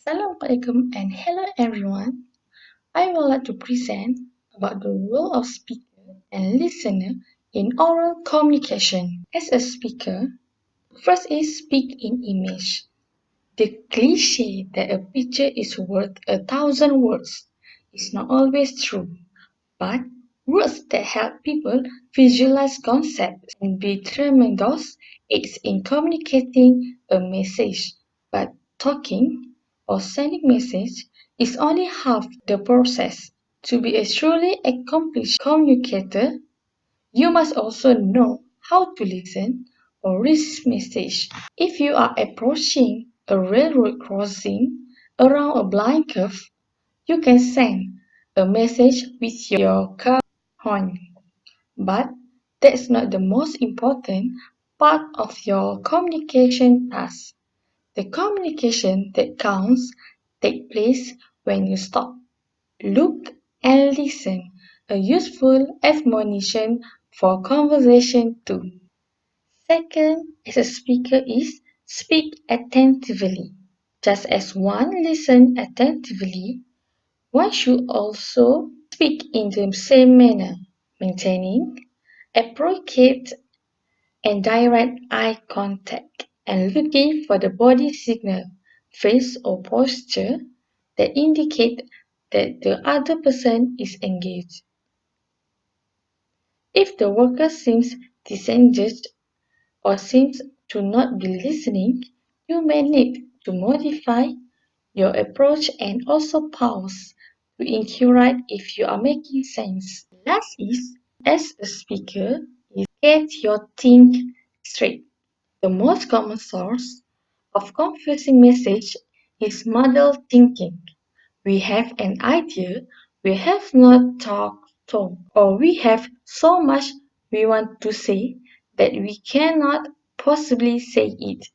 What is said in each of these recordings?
Assalamualaikum and hello everyone. I would like to present about the role of speaker and listener in oral communication. As a speaker, first is speak in image. The cliche that a picture is worth 1,000 words is not always true, but words that help people visualize concepts can be tremendous aids in communicating a message. But talking or sending message is only half the process. To be a truly accomplished communicator, you must also know how to listen or receive message. If you are approaching a railroad crossing around a blind curve, you can send a message with your car horn, but that's not the most important part of your communication task. The communication that counts takes place when you stop, look, and listen. A useful admonition for conversation too. Second, as a speaker is speak attentively. Just as one listens attentively, one should also speak in the same manner, maintaining appropriate and direct eye contact and looking for the body signal, face or posture that indicate that the other person is engaged. If the worker seems disengaged or seems to not be listening, you may need to modify your approach and also pause to inquire if you are making sense. Last is, as a speaker, is get your think straight. The most common source of confusing message is muddled thinking. We have an idea we have not talked through, or we have so much we want to say that we cannot possibly say it,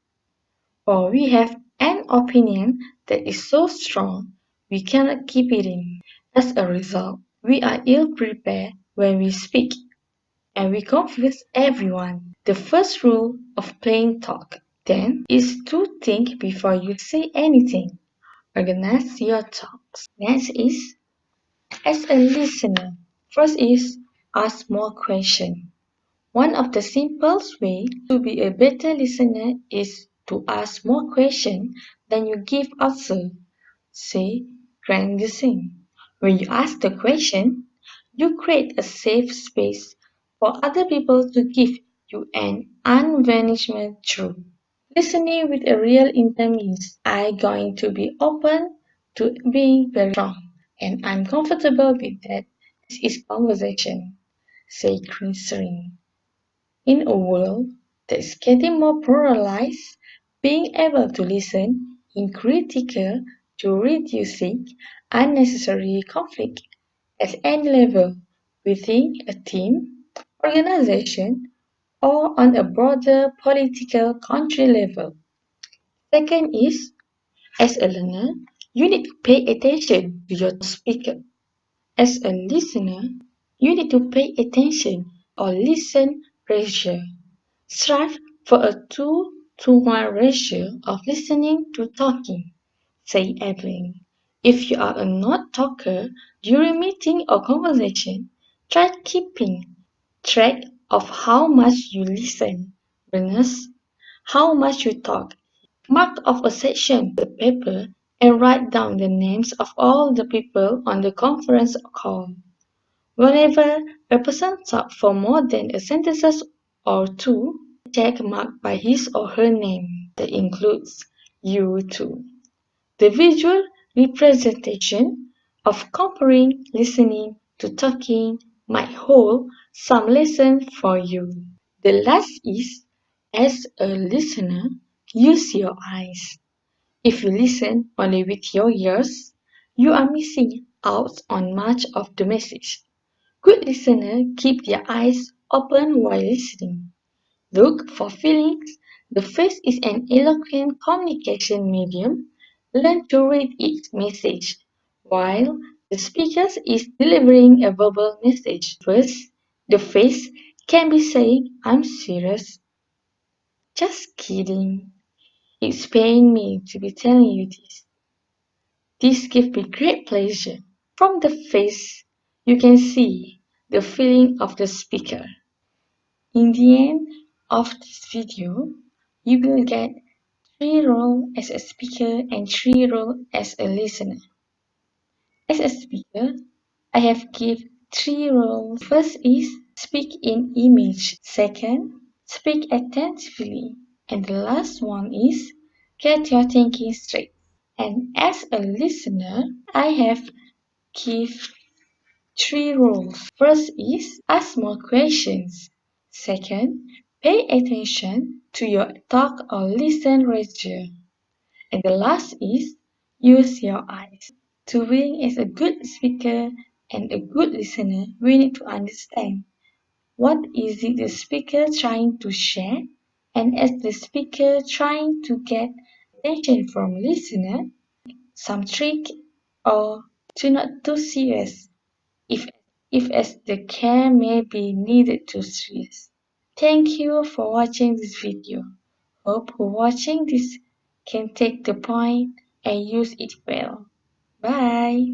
or we have an opinion that is so strong we cannot keep it in. As a result, we are ill prepared when we speak and we confuse everyone. The first rule of plain talk, then, is to think before you say anything. Organize your thoughts. Next is, as a listener, first is ask more questions. One of the simplest ways to be a better listener is to ask more questions than you give answer. Say, practicing. When you ask the question, you create a safe space for other people to give you an unvarnished truth. Listening with a real intent means I'm going to be open to being very strong, and I'm comfortable with that. This is conversation. Say clearing. In a world that's getting more polarized, being able to listen is critical to reducing unnecessary conflict at any level within a team, organization, or on a broader political country level. Second is, as a learner, you need to pay attention to your speaker. As a listener, you need to pay attention or listen ratio. Strive for a 2-to-1 ratio of listening to talking. Say everything. If you are a not talker during meeting or conversation, try keeping track of how much you listen versus how much you talk. Mark off a section of the paper and write down the names of all the people on the conference call. Whenever a person talks for more than a sentence or two, check marked by his or her name. That includes you too. The visual representation of comparing listening to talking might hold some lesson for you. The last is, as a listener, use your eyes. If you listen only with your ears, you are missing out on much of the message. Good listeners keep their eyes open while listening. Look for feelings. The face is an eloquent communication medium. Learn to read its message, while the speaker is delivering a verbal message. First, the face can be saying, I'm serious. Just kidding. It's paying me to be telling you this. This gives me great pleasure. From the face, you can see the feeling of the speaker. In the end of this video, you will get 3 roles as a speaker and 3 roles as a listener. As a speaker, I have given 3 roles. First is speak in image. Second, speak attentively. And the last one is get your thinking straight. And as a listener, I have give 3 roles. First is ask more questions. Second, pay attention to your talk or listen ratio. And the last is use your eyes. To win as a good speaker and a good listener, we need to understand what is it the speaker trying to share, and as the speaker trying to get attention from listener, some trick or to not too serious if as the care may be needed to serious. Thank you for watching this video. Hope who watching this can take the point and use it well. Bye.